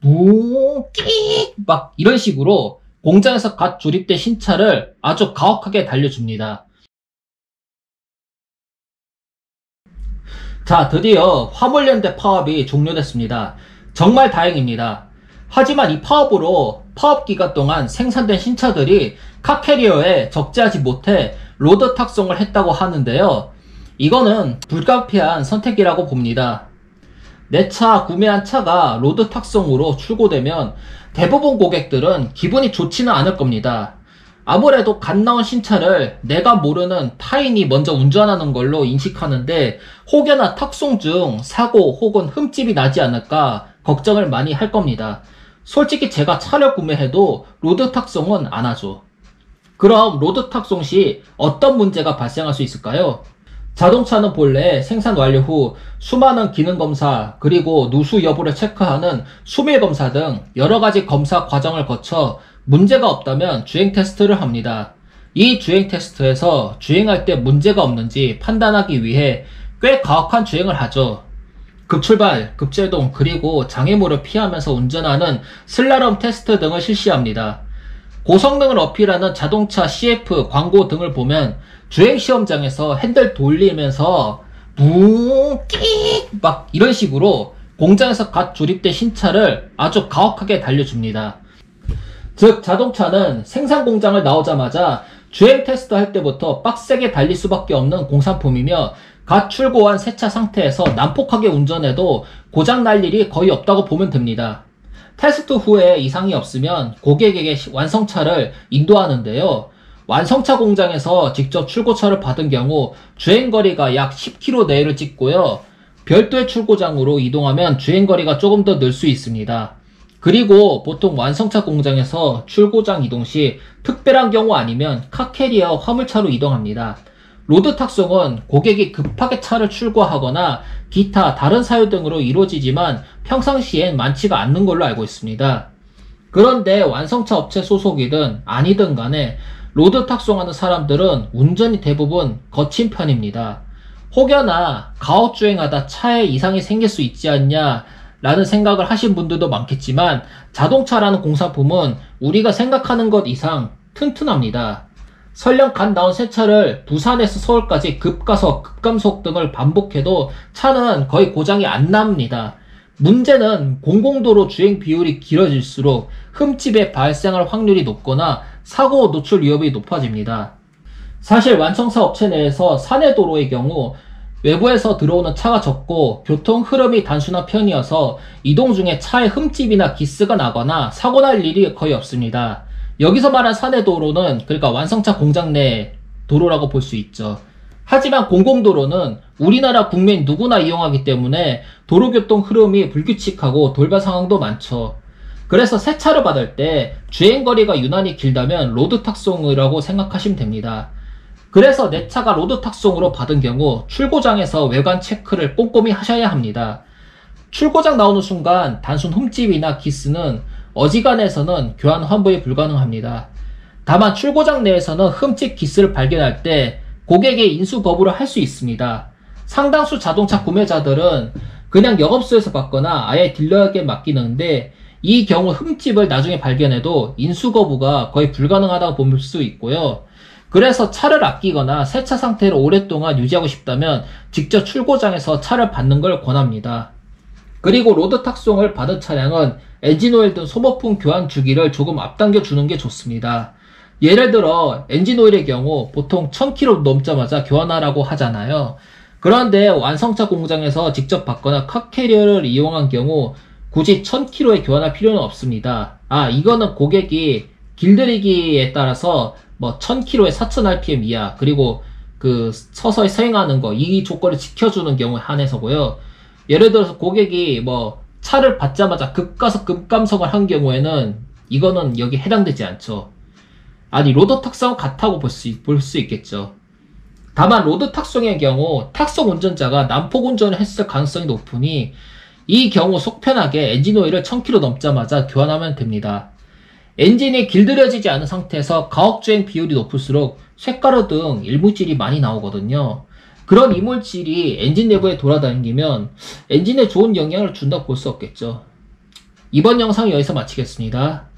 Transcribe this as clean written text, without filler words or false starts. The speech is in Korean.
무끼 막 이런 식으로 공장에서 갓 조립된 신차를 아주 가혹하게 달려줍니다. 자, 드디어 화물연대 파업이 종료됐습니다. 정말 다행입니다. 하지만 이 파업으로 파업 기간 동안 생산된 신차들이 카캐리어에 적재하지 못해 로드 탁송을 했다고 하는데요. 이거는 불가피한 선택이라고 봅니다. 내 차 구매한 차가 로드 탁송으로 출고되면 대부분 고객들은 기분이 좋지는 않을 겁니다. 아무래도 갓 나온 신차를 내가 모르는 타인이 먼저 운전하는 걸로 인식하는데 혹여나 탁송 중 사고 혹은 흠집이 나지 않을까 걱정을 많이 할 겁니다. 솔직히 제가 차를 구매해도 로드 탁송은 안 하죠. 그럼 로드 탁송 시 어떤 문제가 발생할 수 있을까요? 자동차는 본래 생산 완료 후 수많은 기능 검사 그리고 누수 여부를 체크하는 수밀 검사 등 여러가지 검사 과정을 거쳐 문제가 없다면 주행 테스트를 합니다. 이 주행 테스트에서 주행할 때 문제가 없는지 판단하기 위해 꽤 가혹한 주행을 하죠. 급출발, 급제동, 그리고 장애물을 피하면서 운전하는 슬라럼 테스트 등을 실시합니다. 고성능을 어필하는 자동차 CF 광고 등을 보면 주행시험장에서 핸들 돌리면서 무끼 막 이런 식으로 공장에서 갓 조립된 신차를 아주 가혹하게 달려줍니다. 즉 자동차는 생산 공장을 나오자마자 주행 테스트 할 때부터 빡세게 달릴 수밖에 없는 공산품이며 갓 출고한 새 차 상태에서 난폭하게 운전해도 고장 날 일이 거의 없다고 보면 됩니다. 테스트 후에 이상이 없으면 고객에게 완성차를 인도하는데요. 완성차 공장에서 직접 출고차를 받은 경우 주행거리가 약 10km 내외를 찍고요. 별도의 출고장으로 이동하면 주행거리가 조금 더 늘 수 있습니다. 그리고 보통 완성차 공장에서 출고장 이동 시 특별한 경우 아니면 카캐리어 화물차로 이동합니다. 로드 탁송은 고객이 급하게 차를 출고하거나 기타 다른 사유 등으로 이루어지지만 평상시엔 많지가 않는 걸로 알고 있습니다. 그런데 완성차 업체 소속이든 아니든 간에 로드 탁송하는 사람들은 운전이 대부분 거친 편입니다. 혹여나 가혹주행하다 차에 이상이 생길 수 있지 않냐 라는 생각을 하신 분들도 많겠지만 자동차라는 공산품은 우리가 생각하는 것 이상 튼튼합니다. 설령 갓 나온 새 차를 부산에서 서울까지 급가속, 급감속 등을 반복해도 차는 거의 고장이 안 납니다. 문제는 공공도로 주행 비율이 길어질수록 흠집에 발생할 확률이 높거나 사고 노출 위험이 높아집니다. 사실 완성차 업체 내에서 사내도로의 경우 외부에서 들어오는 차가 적고 교통 흐름이 단순한 편이어서 이동 중에 차에 흠집이나 기스가 나거나 사고 날 일이 거의 없습니다. 여기서 말한 사내도로는 그러니까 완성차 공장 내 도로라고 볼 수 있죠. 하지만 공공도로는 우리나라 국민 누구나 이용하기 때문에 도로교통 흐름이 불규칙하고 돌발 상황도 많죠. 그래서 새 차를 받을 때 주행거리가 유난히 길다면 로드 탁송이라고 생각하시면 됩니다. 그래서 내 차가 로드 탁송으로 받은 경우 출고장에서 외관 체크를 꼼꼼히 하셔야 합니다. 출고장 나오는 순간 단순 흠집이나 기스는 어지간해서는 교환 환불이 불가능합니다. 다만 출고장 내에서는 흠집 기스를 발견할 때 고객의 인수 거부를 할 수 있습니다. 상당수 자동차 구매자들은 그냥 영업소에서 받거나 아예 딜러에게 맡기는데 이 경우 흠집을 나중에 발견해도 인수 거부가 거의 불가능하다고 볼 수 있고요. 그래서 차를 아끼거나 새 차 상태를 오랫동안 유지하고 싶다면 직접 출고장에서 차를 받는 걸 권합니다. 그리고 로드 탁송을 받은 차량은 엔진오일 등 소모품 교환 주기를 조금 앞당겨 주는 게 좋습니다. 예를 들어 엔진오일의 경우 보통 1000km 넘자마자 교환하라고 하잖아요. 그런데 완성차 공장에서 직접 받거나 카캐리어를 이용한 경우 굳이 1000km에 교환할 필요는 없습니다. 이거는 고객이 길들이기에 따라서 1000km에 4000rpm 이하 그리고 서서히 서행하는 거 이 조건을 지켜주는 경우에 한해서고요. 예를 들어서 고객이 차를 받자마자 급가속 급감속을 한 경우에는 이거는 여기 해당되지 않죠. 로드 탁송은 같다고 볼 수 있겠죠. 다만 로드 탁송의 경우 탁송 운전자가 난폭 운전을 했을 가능성이 높으니 이 경우 속편하게 엔진오일을 1000km 넘자마자 교환하면 됩니다. 엔진이 길들여지지 않은 상태에서 가혹주행 비율이 높을수록 쇳가루 등 이물질이 많이 나오거든요. 그런 이물질이 엔진 내부에 돌아다니면 엔진에 좋은 영향을 준다고 볼 수 없겠죠. 이번 영상 여기서 마치겠습니다.